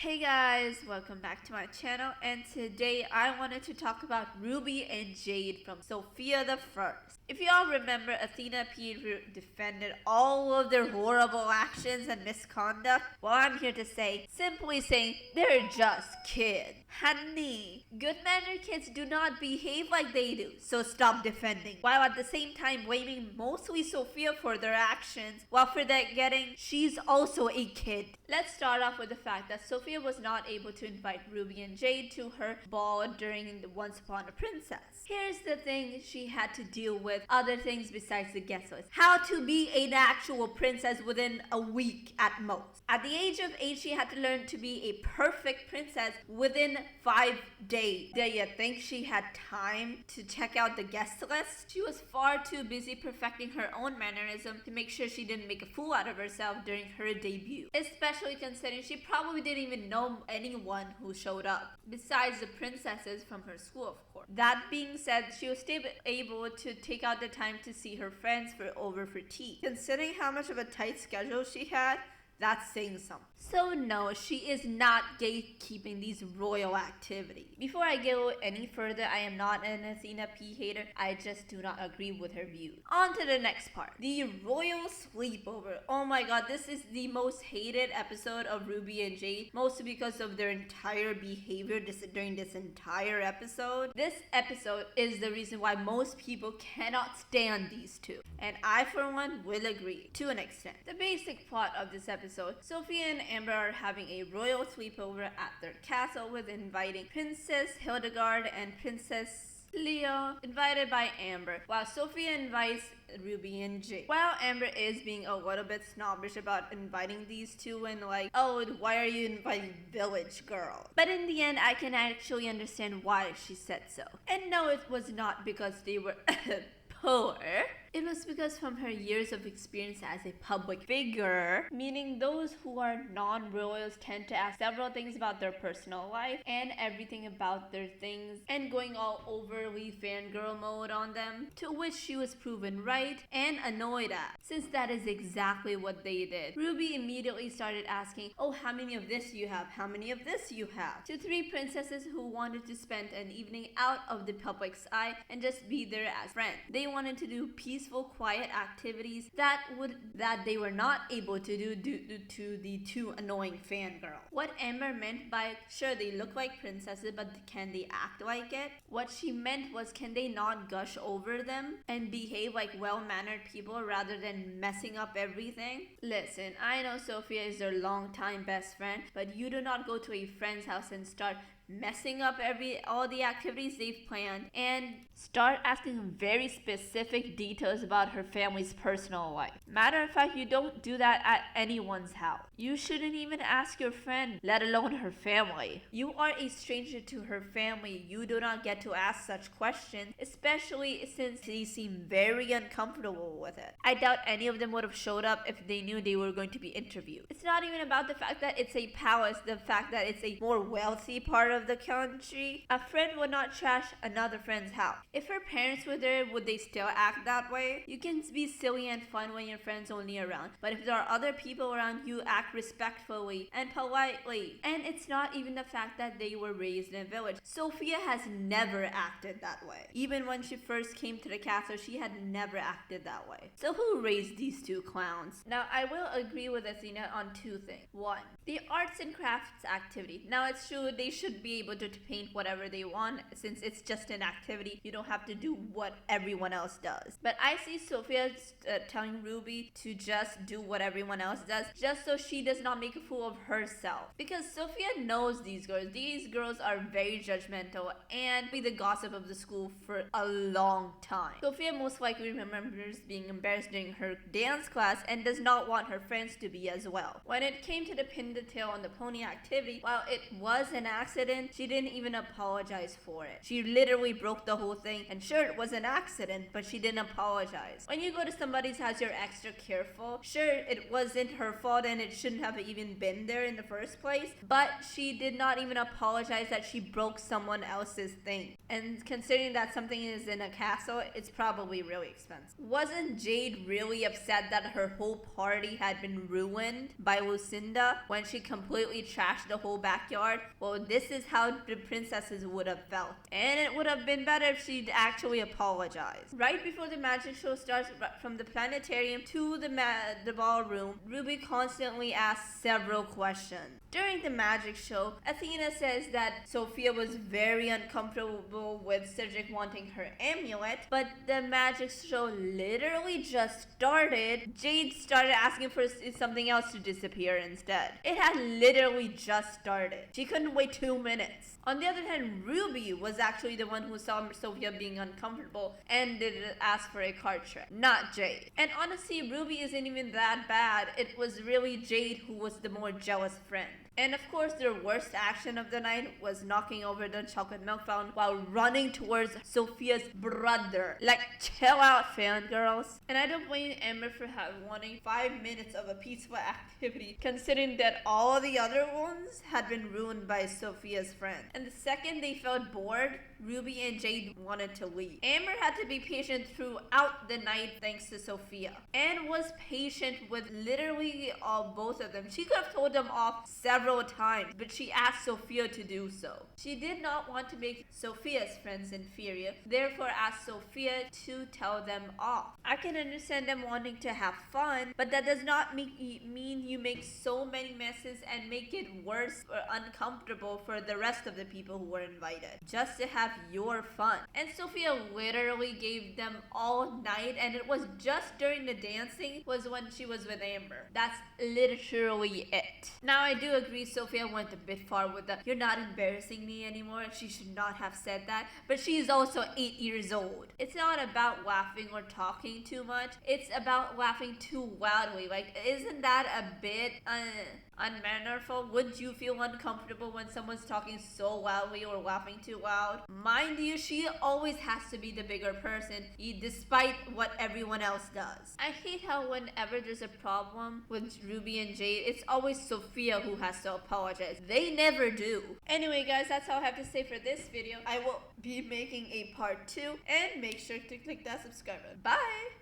Hey guys, welcome back to my channel, and today I wanted to talk about Ruby and Jade from Sofia the First. If y'all remember, Athena P defended all of their horrible actions and misconduct. Well, I'm here to say, simply saying, they're just kids. Honey, good-mannered kids do not behave like they do, so stop defending. While at the same time blaming mostly Sofia for their actions, while forgetting she's also a kid. Let's start off with the fact that Sofia was not able to invite Ruby and Jade to her ball during the Once Upon a Princess. Here's the thing she had to deal with other things besides the guest list. How to be an actual princess within a week at most. At the age of 8, she had to learn to be a perfect princess within 5 days. Do you think she had time to check out the guest list? She was far too busy perfecting her own mannerism to make sure she didn't make a fool out of herself during her debut. Especially considering she probably didn't even know anyone who showed up, besides the princesses from her school, of course. That being said, she was still able to take out the time to see her friends over for tea. Considering how much of a tight schedule she had, that's saying something. So no, she is not gatekeeping these royal activities. Before I go any further, I am not an Athena P hater. I just do not agree with her views. On to the next part. The royal sleepover. Oh my god, this is the most hated episode of Ruby and Jade. Mostly because of their entire behavior during this entire episode. This episode is the reason why most people cannot stand these two. And I, for one, will agree to an extent. The basic plot of this episode: Sofia and Amber are having a royal sleepover at their castle with inviting Princess Hildegard and Princess Leo, invited by Amber, while Sofia invites Ruby and Jade. While Amber is being a little bit snobbish about inviting these two and like, oh, why are you inviting village girls? But in the end, I can actually understand why she said so. And no, it was not because they were poor. It was because from her years of experience as a public figure, meaning those who are non-royals tend to ask several things about their personal life and everything about their things and going all overly fangirl mode on them, to which she was proven right and annoyed at, since that is exactly what they did. Ruby immediately started asking, oh, how many of this you have? How many of this you have? To 3 princesses who wanted to spend an evening out of the public's eye and just be there as friends. They wanted to do peaceful, quiet activities that they were not able to do due to the 2 annoying fangirls. What Amber meant by, sure, they look like princesses, but can they act like it? What she meant was, can they not gush over them and behave like well-mannered people rather than messing up everything? Listen, I know Sofia is their longtime best friend, but you do not go to a friend's house and start messing up all the activities they've planned and start asking very specific details about her family's personal life. Matter of fact, you don't do that at anyone's house. You shouldn't even ask your friend, let alone her family. You are a stranger to her family. You do not get to ask such questions, especially since they seem very uncomfortable with it. I doubt any of them would have showed up if they knew they were going to be interviewed. It's not even about the fact that it's a palace, the fact that it's a more wealthy part of the country. A friend would not trash another friend's house. If her parents were there, would they still act that way? You can be silly and fun when your friend's only around, but if there are other people around, you act respectfully and politely. And it's not even the fact that they were raised in a village. Sofia has never acted that way. Even when she first came to the castle, she had never acted that way. So who raised these 2 clowns? Now, I will agree with Athena on 2 things. 1, the arts and crafts activity. Now, it's true they should be able to paint whatever they want, since it's just an activity. You don't have to do what everyone else does. But I see Sofia telling Ruby to just do what everyone else does, just so she does not make a fool of herself. Because Sofia knows these girls. These girls are very judgmental and be the gossip of the school for a long time. Sofia most likely remembers being embarrassed during her dance class and does not want her friends to be as well. When it came to the pin the tail on the pony activity, while it was an accident, she didn't even apologize for it. She literally broke the whole thing, and sure, it was an accident, but she didn't apologize apologize. When you go to somebody's house, you're extra careful. Sure, it wasn't her fault and it shouldn't have even been there in the first place, but she did not even apologize that she broke someone else's thing. And considering that something is in a castle, it's probably really expensive. Wasn't Jade really upset that her whole party had been ruined by Lucinda when she completely trashed the whole backyard? Well, this is how the princesses would have felt. And it would have been better if she'd actually apologized. Right before the magic show starts, from the planetarium to the ballroom, Ruby constantly asks several questions. During the magic show, Athena says that Sofia was very uncomfortable with Cedric wanting her amulet, but the magic show literally just started. Jade started asking for something else to disappear instead. It had literally just started. She couldn't wait 2 minutes. On the other hand, Ruby was actually the one who saw Sofia being uncomfortable and did ask for a card trick, not Jade. And honestly, Ruby isn't even that bad. It was really Jade who was the more jealous friend. And of course, their worst action of the night was knocking over the chocolate milk fountain while running towards Sofia's brother. Like, chill out, fangirls. And I don't blame Amber for wanting 5 minutes of a peaceful activity, considering that all the other ones had been ruined by Sofia's friend. And the second they felt bored, Ruby and Jade wanted to leave. Amber had to be patient throughout the night thanks to Sofia, and was patient with literally both of them. She could have told them off several times, but she asked Sofia to do so. She did not want to make Sofia's friends inferior, therefore asked Sofia to tell them off. I can understand them wanting to have fun, but that does not mean you make so many messes and make it worse or uncomfortable for the rest of the people who were invited, just to have your fun. And Sofia literally gave them all night, and it was just during the dancing was when she was with Amber. That's literally it. Now, I do agree Sofia went a bit far with the "you're not embarrassing me anymore." She should not have said that, but she's also 8 years old. It's not about laughing or talking too much. It's about laughing too wildly. Like, isn't that a bit unmannerful? Would you feel uncomfortable when someone's talking so loudly or laughing too loud? Mind you, she always has to be the bigger person, despite what everyone else does. I hate how whenever there's a problem with Ruby and Jade, it's always Sofia who has to apologize. They never do. Anyway, guys, that's all I have to say for this video. I will be making a part 2, and make sure to click that subscribe button. Bye!